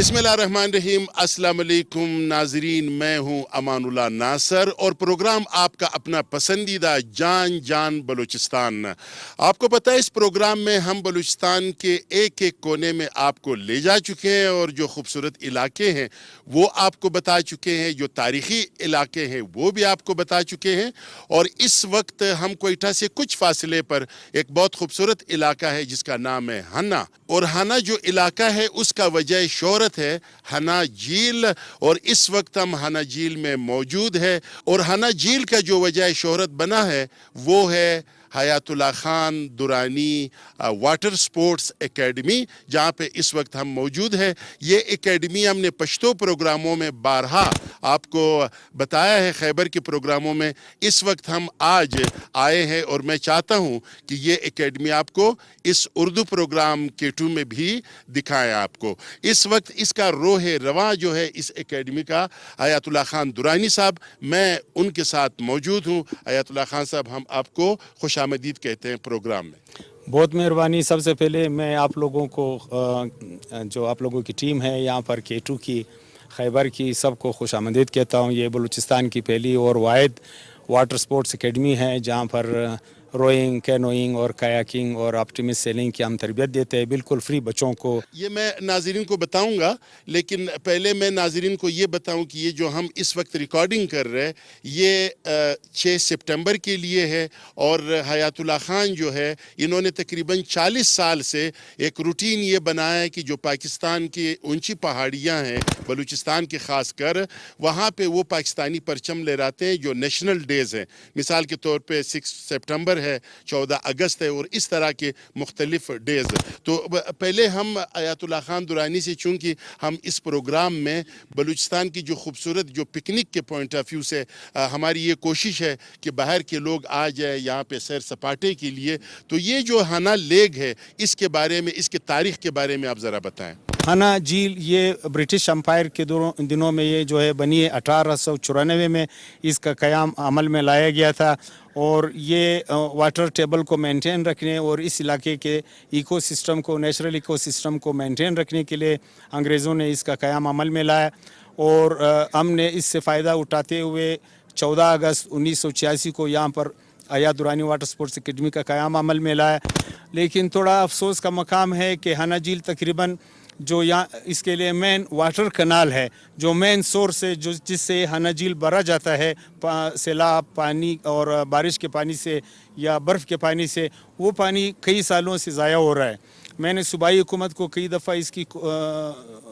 بسم اللہ الرحمن الرحیم۔ السلام علیکم ناظرین، میں ہوں امان اللہ ناصر اور پروگرام آپ کا اپنا پسندیدہ جان بلوچستان۔ آپ کو پتہ ہے اس پروگرام میں ہم بلوچستان کے ایک ایک کونے میں آپ کو لے جا چکے ہیں اور جو خوبصورت علاقے ہیں وہ آپ کو بتا چکے ہیں، جو تاریخی علاقے ہیں وہ بھی آپ کو بتا چکے ہیں۔ اور اس وقت ہم کوئٹہ سے کچھ فاصلے پر ایک بہت خوبصورت علاقہ ہے جس کا نام ہے ہنا، اور ہنا جو علاقہ ہے اس کا وجہ شہرت ہے ہنا جھیل، اور اس وقت ہم ہنا جھیل میں موجود ہے۔ اور ہنا جھیل کا جو وجہ شہرت بنا ہے وہ ہے Hayat Ullah Khan Durrani water sports academy, جہاں پہ اس وقت ہم موجود ہیں۔ یہ اکیڈمی ہم نے پشتو پروگراموں میں بارہا آپ کو بتایا ہے، خیبر کے پروگراموں میں۔ اس وقت ہم آج آئے ہیں اور میں چاہتا ہوں کہ یہ اکیڈمی آپ کو اس اردو پروگرام K2 میں بھی دکھائیں آپ کو۔ اس وقت اس کا روح رواں جو ہے اس اکیڈمی کا حیات اللہ خان درانی صاحب، میں ان کے ساتھ موجود ہوں۔ حیات اللہ خان صاحب، ہم آپ کو خوش آمدید کہتے ہیں پروگرام میں۔ بہت مہربانی۔ سب سے پہلے میں آپ لوگوں کو جو آپ لوگوں کی ٹیم ہے یہاں پر K2 کی، خیبر کی، سب کو خوش آمدید کہتا ہوں۔ یہ بلوچستان کی پہلی اور واحد واٹر سپورٹس اکیڈمی ہے جہاں پر روئنگ، کینوئنگ اور کیاکنگ اور آپٹیمس سیلنگ کی ہم تربیت دیتے ہیں، بالکل فری بچوں کو۔ یہ میں ناظرین کو بتاؤں گا، لیکن پہلے میں ناظرین کو یہ بتاؤں کہ یہ جو ہم اس وقت ریکارڈنگ کر رہے ہیں یہ 6 سپٹمبر کے لیے ہے، اور حیات اللہ خان جو ہے انہوں نے تقریباً 40 سال سے ایک روٹین یہ بنایا ہے کہ جو پاکستان کی اونچی پہاڑیاں ہیں بلوچستان کے خاص کر، وہاں پہ وہ پاکستانی پرچم لہراتے ہیں جو نیشنل ڈیز ہیں۔ مثال کے طور پہ 6 سپٹمبر ہے، 14 اگست ہے، اور اس طرح کے مختلف ڈیز۔ تو پہلے ہم حیات اللہ خان درانی سے، چونکہ ہم اس پروگرام میں بلوچستان کی جو خوبصورت جو پکنک کے پوائنٹ آف ویو سے ہماری یہ کوشش ہے کہ باہر کے لوگ آ جائیں یہاں پہ سیر سپاٹے کے لیے، تو یہ جو ہنا لیک ہے اس کے بارے میں، اس کے تاریخ کے بارے میں آپ ذرا بتائیں۔ ہنا جھیل یہ برٹش امپائر کے دنوں میں یہ جو ہے بنی ہے، 1894 میں اس کا قیام عمل میں لایا گیا تھا، اور یہ واٹر ٹیبل کو مینٹین رکھنے اور اس علاقے کے ایکو سسٹم کو، نیچرل ایکو سسٹم کو مینٹین رکھنے کے لیے انگریزوں نے اس کا قیام عمل میں لایا، اور ہم نے اس سے فائدہ اٹھاتے ہوئے 14 اگست 1986 کو یہاں پر حیات درانی واٹر سپورٹس اکیڈمی کا قیام عمل میں لایا۔ لیکن تھوڑا افسوس کا مقام ہے کہ ہنا جھیل تقریباً جو یہاں اس کے لیے مین واٹر کنال ہے، جو مین سورس ہے جس سے ہنا جھیل بھرا جاتا ہے سیلاب پانی اور بارش کے پانی سے یا برف کے پانی سے، وہ پانی کئی سالوں سے ضائع ہو رہا ہے۔ میں نے صوبائی حکومت کو کئی دفعہ اس کی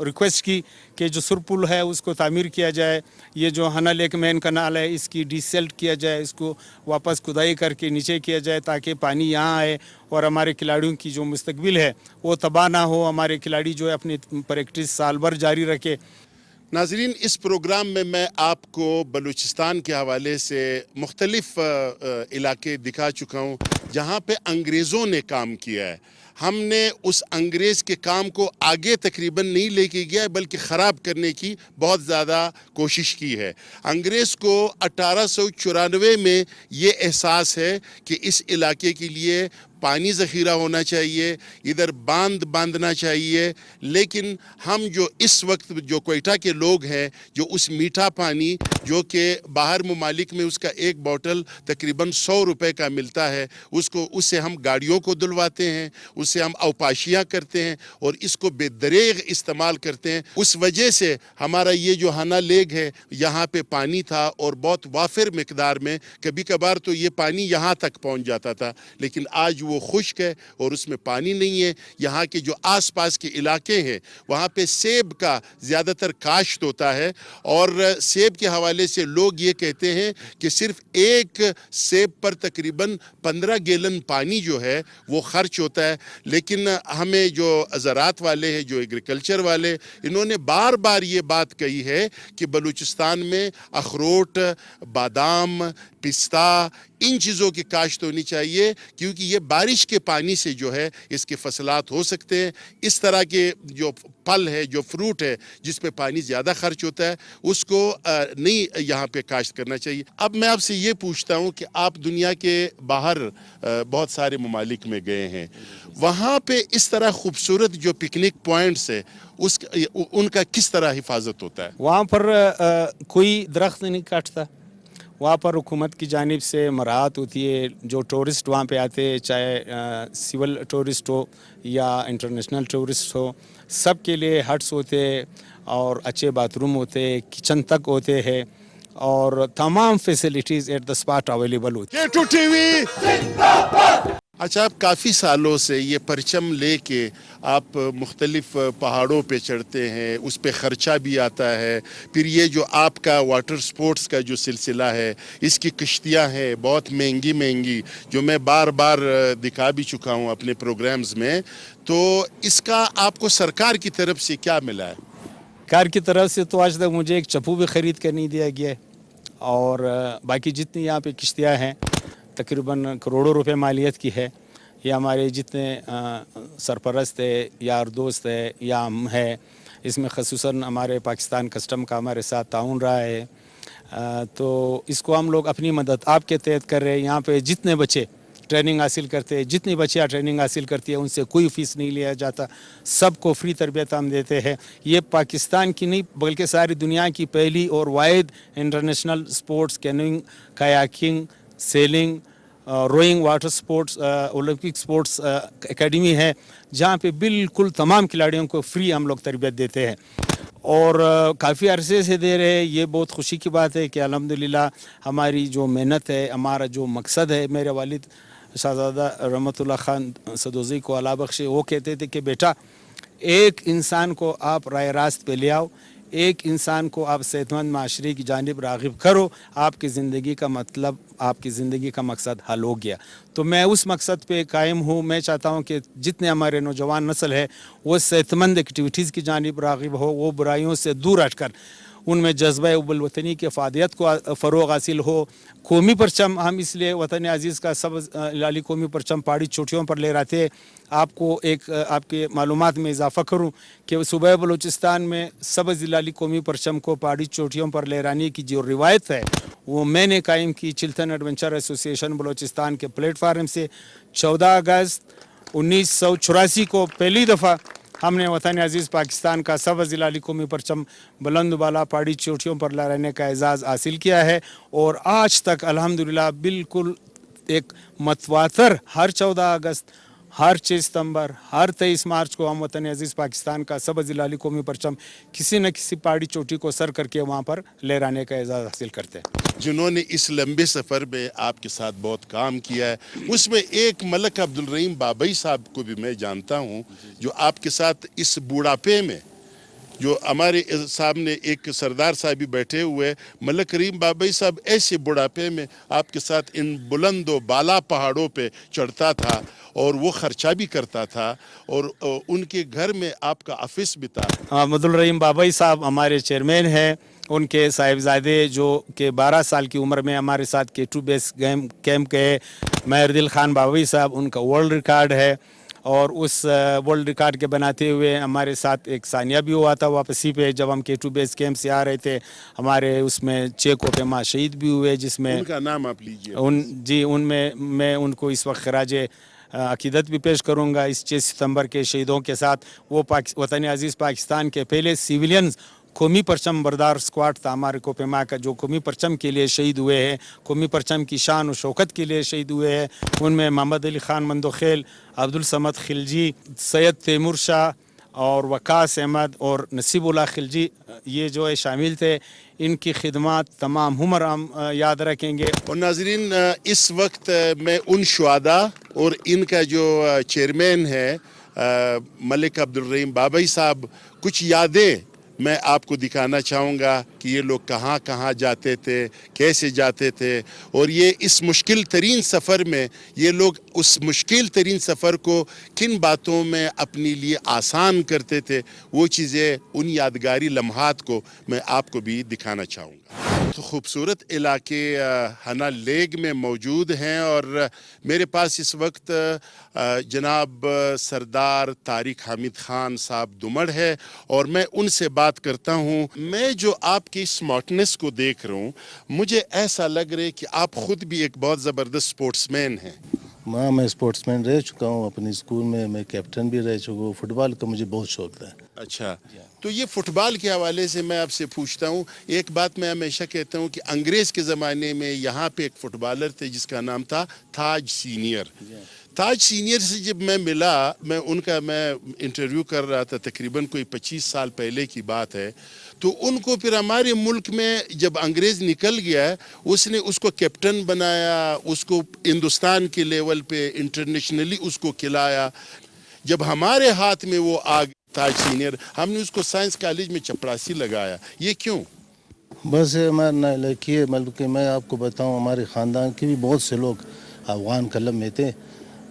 ریکویسٹ کی کہ جو سر پل ہے اس کو تعمیر کیا جائے، یہ جو ہنا لیک مین کنال ہے اس کی ڈیسیلٹ کیا جائے، اس کو واپس کھدائی کر کے نیچے کیا جائے تاکہ پانی یہاں آئے اور ہمارے کھلاڑیوں کی جو مستقبل ہے وہ تباہ نہ ہو، ہمارے کھلاڑی جو ہے اپنی پریکٹس سال بھر جاری رکھے۔ ناظرین، اس پروگرام میں آپ کو بلوچستان کے حوالے سے مختلف علاقے دکھا چکا ہوں جہاں پہ انگریزوں نے کام کیا ہے۔ ہم نے اس انگریز کے کام کو آگے تقریباً نہیں لے کے گیا بلکہ خراب کرنے کی بہت زیادہ کوشش کی ہے۔ انگریز کو 1894 میں یہ احساس ہے کہ اس علاقے کے لیے پانی ذخیرہ ہونا چاہیے، ادھر باندھنا چاہیے، لیکن ہم جو اس وقت جو کوئٹہ کے لوگ ہیں، جو اس میٹھا پانی جو کہ باہر ممالک میں اس کا ایک بوٹل تقریباً 100 روپے کا ملتا ہے، اس سے ہم گاڑیوں کو دلواتے ہیں، اس سے ہم اوپاشیاں کرتے ہیں اور اس کو بے دریغ استعمال کرتے ہیں۔ اس وجہ سے ہمارا یہ جو ہنا لیک ہے یہاں پہ پانی تھا اور بہت وافر مقدار میں، کبھی کبھار تو یہ پانی یہاں تک پہنچ جاتا تھا، لیکن آج وہ خشک ہے اور اس میں پانی نہیں ہے۔ یہاں کے جو آس پاس کے علاقے ہیں وہاں پہ سیب کا زیادہ تر کاشت ہوتا ہے، اور سیب کے حوالے سے لوگ یہ کہتے ہیں کہ صرف ایک سیب پر تقریباً 15 گیلن پانی جو ہے وہ خرچ ہوتا ہے۔ لیکن ہمیں جو زراعت والے ہیں، جو ایگریکلچر والے، انہوں نے بار بار یہ بات کہی ہے کہ بلوچستان میں اخروٹ، بادام، پستہ، ان چیزوں کی کاشت ہونی چاہیے، کیونکہ یہ بارش کے پانی سے جو ہے اس کے فصلات ہو سکتے ہیں۔ اس طرح کے جو پھل ہے، جو فروٹ ہے جس پہ پانی زیادہ خرچ ہوتا ہے، اس کو نہیں یہاں پہ کاشت کرنا چاہیے۔ اب میں آپ سے یہ پوچھتا ہوں کہ آپ دنیا کے باہر بہت سارے ممالک میں گئے ہیں، وہاں پہ اس طرح خوبصورت جو پکنک پوائنٹس ہے ان کا کس طرح حفاظت ہوتا ہے؟ وہاں پر کوئی درخت نہیں کاٹتا، وہاں پر حکومت کی جانب سے مراعات ہوتی ہے۔ جو ٹورسٹ وہاں پہ آتے ہیں، چاہے سول ٹورسٹ ہو یا انٹرنیشنل ٹورسٹ ہو، سب کے لیے ہٹس ہوتے ہیں اور اچھے باتھ روم ہوتے ہیں، کچن تک ہوتے ہیں اور تمام facilities at the spot available ہوتی ہیں۔ K2 TV اچھا، آپ کافی سالوں سے یہ پرچم لے کے آپ مختلف پہاڑوں پہ چڑھتے ہیں، اس پہ خرچہ بھی آتا ہے، پھر یہ جو آپ کا واٹر سپورٹس کا جو سلسلہ ہے، اس کی کشتیاں ہیں بہت مہنگی مہنگی، جو میں بار بار دکھا بھی چکا ہوں اپنے پروگرامز میں، تو اس کا آپ کو سرکار کی طرف سے کیا ملا ہے؟ کار کی طرف سے تو آج تک مجھے ایک چپو بھی خرید کر نہیں دیا گیا ہے، اور باقی جتنی یہاں پہ کشتیاں ہیں تقریباً کروڑوں روپے مالیت کی ہے۔ یہ ہمارے جتنے سرپرست ہے، یار دوست ہے یا ہم ہے، اس میں خصوصاً ہمارے پاکستان کسٹم کا ہمارے ساتھ تعاون رہا ہے، تو اس کو ہم لوگ اپنی مدد آپ کے تحت کر رہے ہیں۔ یہاں پہ جتنے بچے ٹریننگ حاصل کرتے ہیں، جتنی بچیاں ٹریننگ حاصل کرتی ہیں، ان سے کوئی فیس نہیں لیا جاتا، سب کو فری تربیت ہم دیتے ہیں۔ یہ پاکستان کی نہیں بلکہ ساری دنیا کی پہلی اور واحد international sports, canoeing, kayaking, sailing, rowing, water sports, Olympic sports academy ہے، جہاں پہ بالکل تمام کھلاڑیوں کو فری ہم لوگ تربیت دیتے ہیں، اور کافی عرصے سے دے رہے ہیں۔ یہ بہت خوشی کی بات ہے کہ الحمدللہ ہماری جو محنت ہے، ہمارا جو مقصد ہے، میرے والد شہزادہ رحمت اللہ خان سدوزی کو اللہ بخشے، وہ کہتے تھے کہ بیٹا، ایک انسان کو آپ راہ راست پہ لے آؤ، ایک انسان کو آپ صحت مند معاشرے کی جانب راغب کرو، آپ کی زندگی کا مطلب، آپ کی زندگی کا مقصد حل ہو گیا۔ تو میں اس مقصد پہ قائم ہوں۔ میں چاہتا ہوں کہ جتنے ہمارے نوجوان نسل ہے وہ صحت مند ایکٹیویٹیز کی جانب راغب ہو، وہ برائیوں سے دور ہٹ کر ان میں جذبہ حب الوطنی کی افادیت کو فروغ حاصل ہو۔ قومی پرچم ہم اس لیے وطن عزیز کا سبز لالی قومی پرچم پہاڑی چوٹیوں پر لہراتے ہیں۔ آپ کو ایک آپ کے معلومات میں اضافہ کروں کہ صوبہ بلوچستان میں سبز لالی قومی پرچم کو پہاڑی چوٹیوں پر لہرانے کی جو روایت ہے وہ میں نے قائم کی چلتن ایڈونچر ایسوسی ایشن بلوچستان کے پلیٹ فارم سے۔ 14 اگست 1984 کو پہلی دفعہ ہم نے وطن عزیز پاکستان کا سبز لالی قومی پرچم بلند بالا پہاڑی چوٹیوں پر لہرانے کا اعزاز حاصل کیا ہے، اور آج تک الحمدللہ بالکل ایک متواتر ہر 14 اگست، ہر 6 ستمبر، ہر 23 مارچ کو ہم وطن عزیز پاکستان کا سبز لالی قومی پرچم کسی نہ کسی پہاڑی چوٹی کو سر کر کے وہاں پر لہرانے کا اعزاز حاصل کرتے ہیں۔ جنہوں نے اس لمبے سفر میں آپ کے ساتھ بہت کام کیا ہے، اس میں ایک ملک عبدالرحیم بابئی صاحب کو بھی میں جانتا ہوں، جو آپ کے ساتھ اس بوڑھاپے میں، جو ہمارے سامنے ایک سردار صاحب بھی بیٹھے ہوئے، ملک کریم بابئی صاحب ایسے بڑھاپے میں آپ کے ساتھ ان بلند و بالا پہاڑوں پہ چڑھتا تھا، اور وہ خرچہ بھی کرتا تھا، اور ان کے گھر میں آپ کا آفس بھی تھا۔ عبدالرحیم بابئی صاحب ہمارے چیئرمین ہیں، ان کے صاحبزادے جو کہ 12 سال کی عمر میں ہمارے ساتھ K2 بیس کیمپ کے مہردل خان بابئی صاحب، ان کا ورلڈ ریکارڈ ہے، اور اس ورلڈ ریکارڈ کے بناتے ہوئے ہمارے ساتھ ایک ثانیہ بھی ہوا تھا واپسی پہ، جب ہم K2 بیس کیمپ سے آ رہے تھے، ہمارے اس میں 6 کوپے ماں شہید بھی ہوئے، جس میں ان کا نام آپ لیجئے۔ ان میں میں ان کو اس وقت خراج عقیدت بھی پیش کروں گا اس 6 ستمبر کے شہیدوں کے ساتھ۔ وہ وطن عزیز پاکستان کے پہلے سیولینز قومی پرچم بردار اسکواڈ تھا ہمارے کوپے ماں کا، جو قومی پرچم کے لیے شہید ہوئے ہیں، قومی پرچم کی شان و شوکت کے لیے شہید ہوئے ہیں۔ ان میں محمد علی خان مندوخیل، عبدالصمد خلجی، سید تیمور شاہ اور وقاص احمد اور نصیب اللہ خلجی، یہ جو ہے شامل تھے۔ ان کی خدمات تمام عمر ہم یاد رکھیں گے۔ اور ناظرین، اس وقت میں ان شہداء اور ان کا جو چیئرمین ہے ملک عبدالرحیم بابئی صاحب، کچھ یادیں میں آپ کو دکھانا چاہوں گا کہ یہ لوگ کہاں کہاں جاتے تھے، کیسے جاتے تھے، اور یہ اس مشکل ترین سفر میں یہ لوگ اس مشکل ترین سفر کو کن باتوں میں اپنے لیے آسان کرتے تھے، وہ چیزیں، ان یادگاری لمحات کو میں آپ کو بھی دکھانا چاہوں گا۔ بہت خوبصورت علاقے ہنا لیگ میں موجود ہیں اور میرے پاس اس وقت جناب سردار طارق حامد خان صاحب دمڑ ہے اور میں ان سے بات کرتا ہوں. میں جو آپ کی اسمارٹنس کو دیکھ رہا ہوں مجھے ایسا لگ رہا ہے کہ آپ خود بھی ایک بہت زبردست سپورٹس مین ہیں. میں اسپورٹس مین رہ چکا ہوں اپنے اسکول میں کیپٹن بھی رہ چکا ہوں. فٹ بال کا مجھے بہت شوق تھا. اچھا, تو یہ فٹ بال کے حوالے سے میں آپ سے پوچھتا ہوں. ایک بات میں ہمیشہ کہتا ہوں کہ انگریز کے زمانے میں یہاں پہ ایک فٹ بالر تھے جس کا نام تھا تاج سینئر. تاج سینئر سے جب میں ملا, میں انٹرویو کر رہا تھا, تقریباً کوئی 25 سال پہلے کی بات ہے. تو ان کو پھر ہمارے ملک میں جب انگریز نکل گیا اس نے اس کو کیپٹن بنایا, اس کو ہندوستان کے لیول پہ انٹرنیشنلی اس کو کھلایا. جب ہمارے ہاتھ میں وہ آ گیا تاج سینئر, ہم نے اس کو سائنس کالج میں چپڑاسی لگایا. یہ کیوں؟ بس مطلب کہ میں آپ کو بتاؤں, ہمارے خاندان کے بھی بہت سے لوگ افغان کلب میں تھے.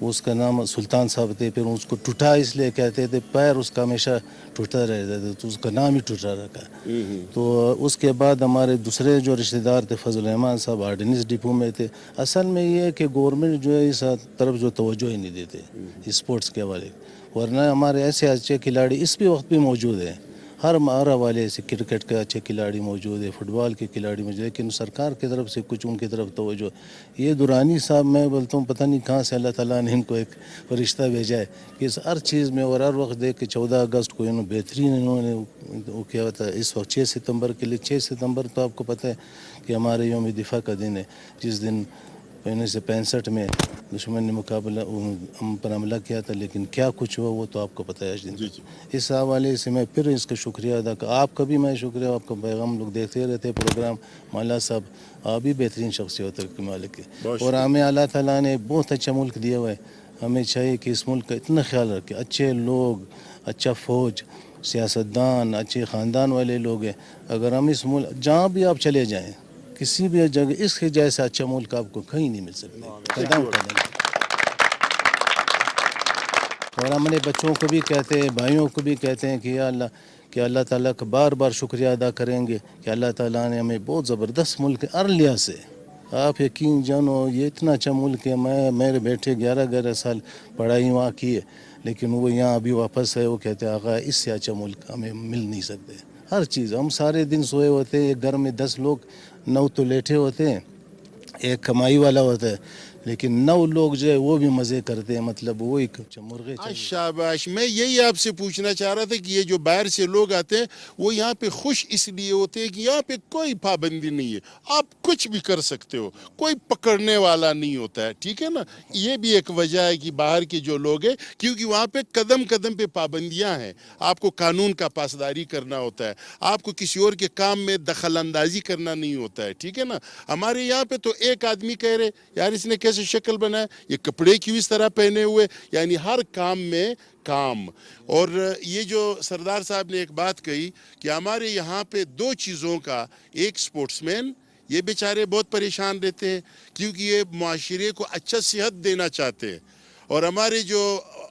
اس کا نام سلطان صاحب تھے. پھر اس کو ٹوٹا اس لیے کہتے تھے, پیر اس کا ہمیشہ ٹوٹا رہتا تھا تو اس کا نام ہی ٹوٹا رکھا. تو اس کے بعد ہمارے دوسرے جو رشتہ دار تھے فضل الرحمان صاحب آرڈیننس ڈپو میں تھے. اصل میں یہ ہے کہ گورنمنٹ جو ہے اس طرف جو توجہ ہی نہیں دیتے اسپورٹس کے حوالے, ورنہ ہمارے ایسے اچھے کھلاڑی اس بھی وقت بھی موجود ہیں. ہر حوالے سے کرکٹ کے اچھے کھلاڑی موجود ہے, فٹ بال کے کھلاڑی موجود ہے, لیکن سرکار کی طرف سے کچھ ان کی طرف توجہ. یہ دورانی صاحب میں بولتا ہوں پتہ نہیں کہاں سے اللہ تعالیٰ نے ان کو ایک فرشتہ بھیجا ہے کہ اس ہر چیز میں اور ہر وقت دیکھ کے 14 اگست کو بہترین انہوں نے وہ کیا ہوتا ہے. اس وقت 6 ستمبر کے لیے, 6 ستمبر تو آپ کو پتہ ہے کہ ہمارے یوم دفاع کا دن ہے, جس دن 1965 میں دشمن نے ہم پر حملہ کیا تھا, لیکن کیا کچھ ہوا وہ تو آپ کو پتہ ہے. اس حوالے سے میں پھر اس کا شکریہ ادا کر, آپ کا بھی میں شکریہ, آپ کا پیغام لوگ دیکھتے رہتے پروگرام. مولا صاحب آپ بھی بہترین شخصیت کے مالک ہے اور ہمیں اللہ تعالیٰ نے بہت اچھا ملک دیا ہوا ہے. ہمیں چاہیے کہ اس ملک کا اتنا خیال رکھے, اچھے لوگ, اچھا فوج, سیاستدان, اچھے خاندان والے لوگ ہیں. اگر ہم اس ملک جہاں بھی آپ چلے جائیں کسی بھی جگہ اس کے جیسا اچھا ملک آپ کو کہیں نہیں مل سکتا. قدم قدم. اور ہم اپنے بچوں کو بھی کہتے ہیں, بھائیوں کو بھی کہتے ہیں کہ اللہ تعالیٰ کا بار بار شکریہ ادا کریں گے کہ اللہ تعالیٰ نے ہمیں بہت زبردست ملک ہر لحاظ سے. آپ یقین جانو یہ اتنا اچھا ملک ہے. میرے بیٹے 11 سال پڑھائی وہاں کی ہے, لیکن وہ یہاں ابھی واپس ہے. وہ کہتے ہیں آقا اس سے اچھا ملک ہمیں مل نہیں سکتے. ہر چیز, ہم سارے دن سوئے ہوتے ہیں, ایک گھر میں 10 لوگ, 9 تو لیٹے ہوتے ہیں, ایک کمائی والا ہوتا ہے, لیکن 9 لوگ جو ہے وہ بھی مزے کرتے ہیں. مطلب وہ ایک مرغے. شاباش. میں یہی آپ سے پوچھنا چاہ رہا تھا کہ یہ جو باہر سے لوگ آتے ہیں وہ یہاں پہ خوش اس لیے ہوتے ہیں کہ یہاں پہ کوئی پابندی نہیں ہے, آپ کچھ بھی کر سکتے ہو, کوئی پکڑنے والا نہیں ہوتا ہے. ٹھیک ہے نا, یہ بھی ایک وجہ ہے کہ باہر کے جو لوگ ہیں, کیونکہ وہاں پہ قدم قدم پہ پابندیاں ہیں. آپ کو قانون کا پاسداری کرنا ہوتا ہے, آپ کو کسی اور کے کام میں دخل اندازی کرنا نہیں ہوتا ہے. ٹھیک ہے نا. ہمارے یہاں پہ تو ایک آدمی کہہ رہے یار اس نے کیسے شکل بنایا, یہ کپڑے کیوں اس طرح پہنے ہوئے, یعنی ہر کام میں کام. اور یہ جو سردار صاحب نے ایک بات کہی کہ ہمارے یہاں پہ 2 چیزوں کا, ایک سپورٹس مین, یہ بیچارے بہت پریشان رہتے ہیں کیونکہ یہ معاشرے کو اچھا صحت دینا چاہتے ہیں, اور ہمارے جو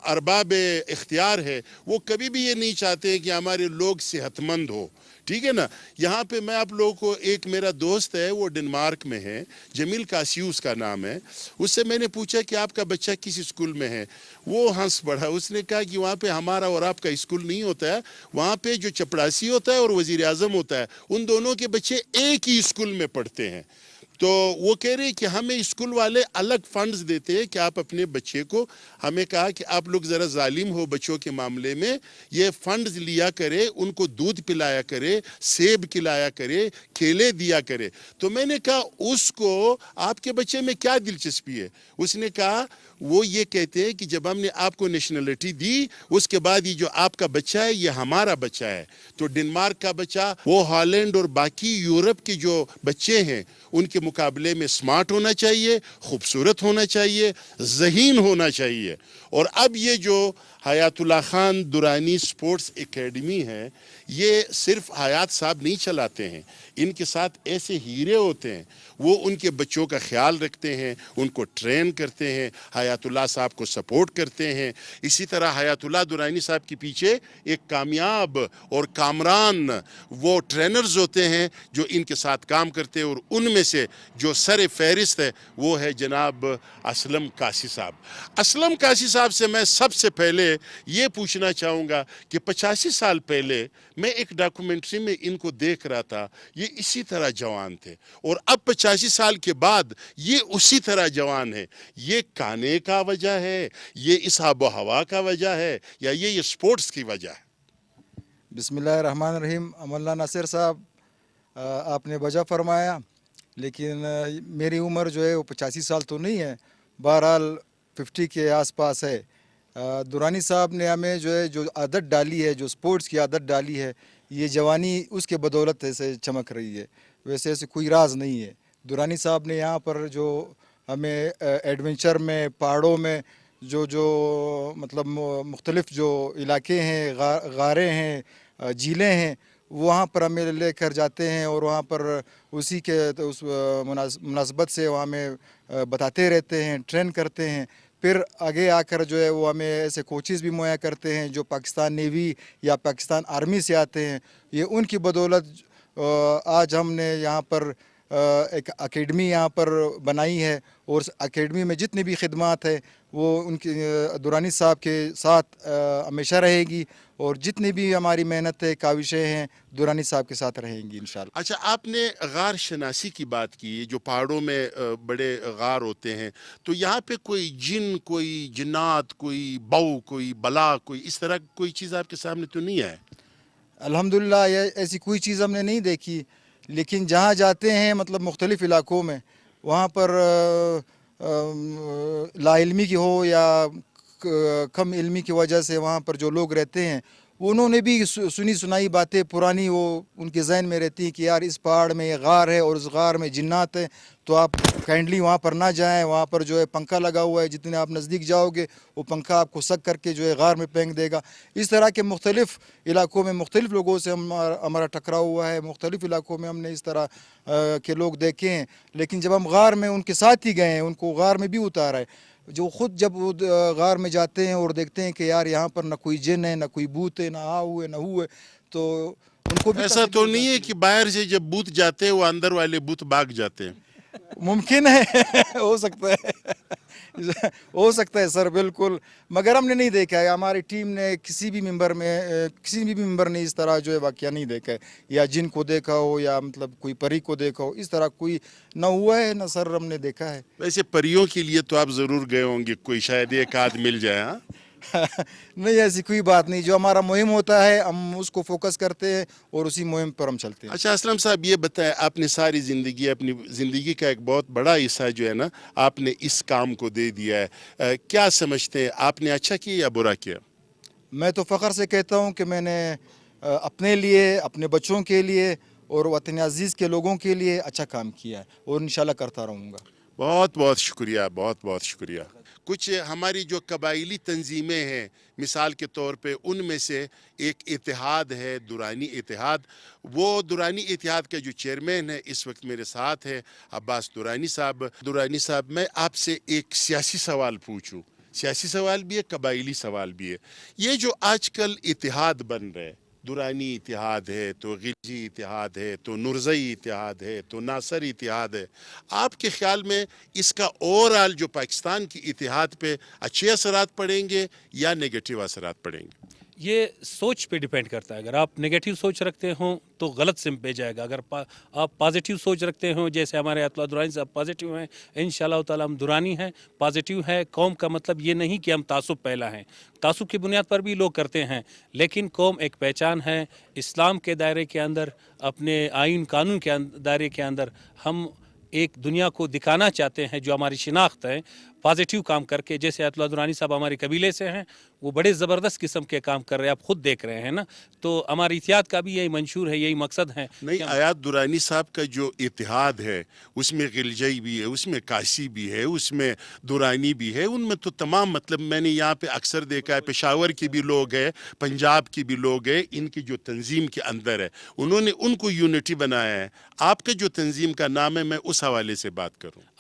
ارباب اختیار ہے وہ کبھی بھی یہ نہیں چاہتے کہ ہمارے لوگ صحت مند ہو. ٹھیک ہے نا. یہاں پہ میں آپ لوگوں کو, ایک میرا دوست ہے وہ ڈنمارک میں ہے, جمیل کاسیوس کا نام ہے, اس سے میں نے پوچھا کہ آپ کا بچہ کس اسکول میں ہے. وہ ہنس پڑا, اس نے کہا کہ وہاں پہ ہمارا اور آپ کا اسکول نہیں ہوتا ہے, وہاں پہ جو چپڑاسی ہوتا ہے اور وزیر اعظم ہوتا ہے ان دونوں کے بچے ایک ہی اسکول میں پڑھتے ہیں. تو وہ کہہ رہے کہ ہمیں اسکول والے الگ فنڈز دیتے ہیں کہ آپ اپنے بچے کو, ہمیں کہا کہ آپ لوگ ذرا ظالم ہو بچوں کے معاملے میں, یہ فنڈز لیا کرے, ان کو دودھ پلایا کرے, سیب کھلایا کرے, کیلے دیا کرے. تو میں نے کہا اس کو آپ کے بچے میں کیا دلچسپی ہے. اس نے کہا وہ یہ کہتے ہیں کہ جب ہم نے آپ کو نیشنلٹی دی اس کے بعد یہ جو آپ کا بچہ ہے یہ ہمارا بچہ ہے. تو ڈنمارک کا بچہ وہ ہالینڈ اور باقی یورپ کے جو بچے ہیں ان کے مقابلے میں سمارٹ ہونا چاہیے, خوبصورت ہونا چاہیے, ذہین ہونا چاہیے. اور اب یہ جو حیات اللہ خان درانی سپورٹس اکیڈمی ہے یہ صرف حیات صاحب نہیں چلاتے ہیں, ان کے ساتھ ایسے ہیرے ہوتے ہیں, وہ ان کے بچوں کا خیال رکھتے ہیں, ان کو ٹرین کرتے ہیں. حیات حیات اللہ صاحب کو سپورٹ کرتے ہیں. اسی طرح حیات اللہ درانی صاحب کے پیچھے ایک کامیاب اور کامران وہ ٹرینرز ہوتے ہیں جو ان کے ساتھ کام کرتے ہیں, اور ان میں سے جو سر فہرست ہے وہ ہے جناب اسلم قاسی صاحب. اسلم قاسی صاحب سے میں سب سے پہلے یہ پوچھنا چاہوں گا کہ 85 سال پہلے میں ایک ڈاکومنٹری میں ان کو دیکھ رہا تھا, یہ اسی طرح جوان تھے, اور اب 85 سال کے بعد یہ اسی طرح جوان ہے. یہ کھانے کا وجہ ہے, یہ اس آب و ہوا کا وجہ ہے, یا یہ سپورٹس کی وجہ ہے؟ بسم اللہ الرحمن الرحیم. امراللہ ناصر صاحب, آپ نے وجہ فرمایا, لیکن میری عمر جو ہے وہ 85 سال تو نہیں ہے, بہرحال 50 کے آس پاس ہے. درانی صاحب نے ہمیں جو ہے جو عادت ڈالی ہے, جو سپورٹس کی عادت ڈالی ہے, یہ جوانی اس کے بدولت سے چمک رہی ہے. ویسے ایسے کوئی راز نہیں ہے. درانی صاحب نے یہاں پر جو ہمیں ایڈونچر میں, پہاڑوں میں جو مطلب مختلف جو علاقے ہیں, غاریں ہیں, جھیلیں ہیں, وہاں پر ہمیں لے کر جاتے ہیں, اور وہاں پر اسی کے اس مناسبت سے وہ ہمیں بتاتے رہتے ہیں, ٹرین کرتے ہیں. پھر آگے آ کر جو ہے وہ ہمیں ایسے کوچز بھی مہیا کرتے ہیں جو پاکستان نیوی یا پاکستان آرمی سے آتے ہیں. یہ ان کی بدولت آج ہم نے یہاں پر ایک اکیڈمی یہاں پر بنائی ہے, اور اس اکیڈمی میں جتنی بھی خدمات ہے وہ ان کی درانی صاحب کے ساتھ ہمیشہ رہے گی, اور جتنی بھی ہماری محنت ہے, کاوشیں ہیں, درانی صاحب کے ساتھ رہیں گی انشاءاللہ. اچھا, آپ نے غار شناسی کی بات کی, جو پہاڑوں میں بڑے غار ہوتے ہیں, تو یہاں پہ کوئی جن, کوئی جنات, کوئی بو, کوئی بلا, کوئی اس طرح کوئی چیز آپ کے سامنے تو نہیں ہے؟ الحمدللہ ایسی کوئی چیز ہم نے نہیں دیکھی, لیکن جہاں جاتے ہیں مطلب مختلف علاقوں میں, وہاں پر لا علمی کی ہو یا کم علمی کی وجہ سے وہاں پر جو لوگ رہتے ہیں, انہوں نے بھی سنی سنائی باتیں پرانی وہ ان کے ذہن میں رہتی ہیں کہ یار اس پہاڑ میں یہ غار ہے اور اس غار میں جنات ہیں, تو آپ کائنڈلی وہاں پر نہ جائیں. وہاں پر جو ہے پنکھا لگا ہوا ہے, جتنے آپ نزدیک جاؤ گے وہ پنکھا آپ کو سک کر کے جو ہے غار میں پھینک دے گا. اس طرح کے مختلف علاقوں میں مختلف لوگوں سے ہمارا ٹکراؤ ہوا ہے, مختلف علاقوں میں ہم نے اس طرح کے لوگ دیکھے ہیں. لیکن جب ہم غار میں ان کے ساتھ ہی گئے ہیں, ان کو غار میں بھی اتارا ہے, جو خود جب غار میں جاتے ہیں اور دیکھتے ہیں کہ یار یہاں پر نہ کوئی جن ہے, نہ کوئی بھوت ہے, نہ ہوئے نہ ہوئے, تو ان کو بھی ایسا تو نہیں ہے کہ باہر سے جب بھوت جاتے ہیں وہ اندر والے بھوت بھاگ جاتے ہیں؟ ممکن ہے, ہو سکتا ہے, ہو سکتا ہے سر, بالکل, مگر ہم نے نہیں دیکھا ہے. ہماری ٹیم نے کسی بھی ممبر نے اس طرح جو ہے واقعہ نہیں دیکھا ہے, یا جن کو دیکھا ہو یا مطلب کوئی پری کو دیکھا ہو, اس طرح کوئی نہ ہوا ہے نہ سر ہم نے دیکھا ہے. ویسے پریوں کے لیے تو آپ ضرور گئے ہوں گے, کوئی شاید ایک آدھ مل جائے. ہاں, نہیں ایسی کوئی بات نہیں. جو ہمارا مہم ہوتا ہے ہم اس کو فوکس کرتے ہیں اور اسی مہم پر ہم چلتے ہیں. اچھا اسلم صاحب, یہ بتائیں, آپ نے ساری زندگی, اپنی زندگی کا ایک بہت بڑا حصہ جو ہے نا آپ نے اس کام کو دے دیا ہے, کیا سمجھتے ہیں آپ نے اچھا کیا یا برا کیا؟ میں تو فخر سے کہتا ہوں کہ میں نے اپنے لیے, اپنے بچوں کے لیے اور وطن عزیز کے لوگوں کے لیے اچھا کام کیا ہے, اور انشاءاللہ کرتا رہوں گا. بہت بہت شکریہ, بہت بہت شکریہ. کچھ ہماری جو قبائلی تنظیمیں ہیں, مثال کے طور پہ ان میں سے ایک اتحاد ہے, درانی اتحاد. وہ درانی اتحاد کا جو چیئرمین ہے اس وقت میرے ساتھ ہے, عباس درانی صاحب. درانی صاحب, میں آپ سے ایک سیاسی سوال پوچھوں, سیاسی سوال بھی ہے, قبائلی سوال بھی ہے. یہ جو آج کل اتحاد بن رہے, درانی اتحاد ہے, تو غلجی اتحاد ہے, تو نرزئی اتحاد ہے, تو ناصر اتحاد ہے, آپ کے خیال میں اس کا اوورآل جو پاکستان کی اتحاد پہ اچھے اثرات پڑیں گے یا نیگیٹو اثرات پڑیں گے؟ یہ سوچ پہ ڈیپینڈ کرتا ہے. اگر آپ نگیٹیو سوچ رکھتے ہوں تو غلط سمت پہ جائے گا. اگر آپ پازیٹیو سوچ رکھتے ہوں, جیسے ہمارے اطلاع درانی صاحب پازیٹیو ہیں, انشاءاللہ تعالی ہم درانی ہیں, پازیٹیو ہے. قوم کا مطلب یہ نہیں کہ ہم تعصب پہلا ہیں, تعصب کی بنیاد پر بھی لوگ کرتے ہیں, لیکن قوم ایک پہچان ہے. اسلام کے دائرے کے اندر, اپنے آئین قانون کے دائرے کے اندر ہم ایک دنیا کو دکھانا چاہتے ہیں جو ہماری شناخت ہے, پازیٹیو کام کر کے. جیسے اطلاع درانی صاحب ہمارے قبیلے سے ہیں, وہ بڑے زبردست قسم کے کام کر رہے ہیں, آپ خود دیکھ رہے ہیں نا. تو ہماری اتحاد کا بھی یہی منشور ہے, یہی مقصد ہے. نہیں, حیات درانی صاحب کا جو اتحاد ہے اس میں غلجئی بھی ہے, اس میں کاشی بھی ہے, اس میں درانی بھی ہے, ان میں تو تمام, مطلب میں نے یہاں پہ اکثر دیکھا ہے, پشاور کے بھی لوگ ہیں, پنجاب کے بھی لوگ ہیں, ان کی جو تنظیم کے اندر ہے انہوں نے ان کو یونٹی بنایا ہے. آپ کے جو تنظیم کا نام ہے, میں اس حوالے سے بات کروں.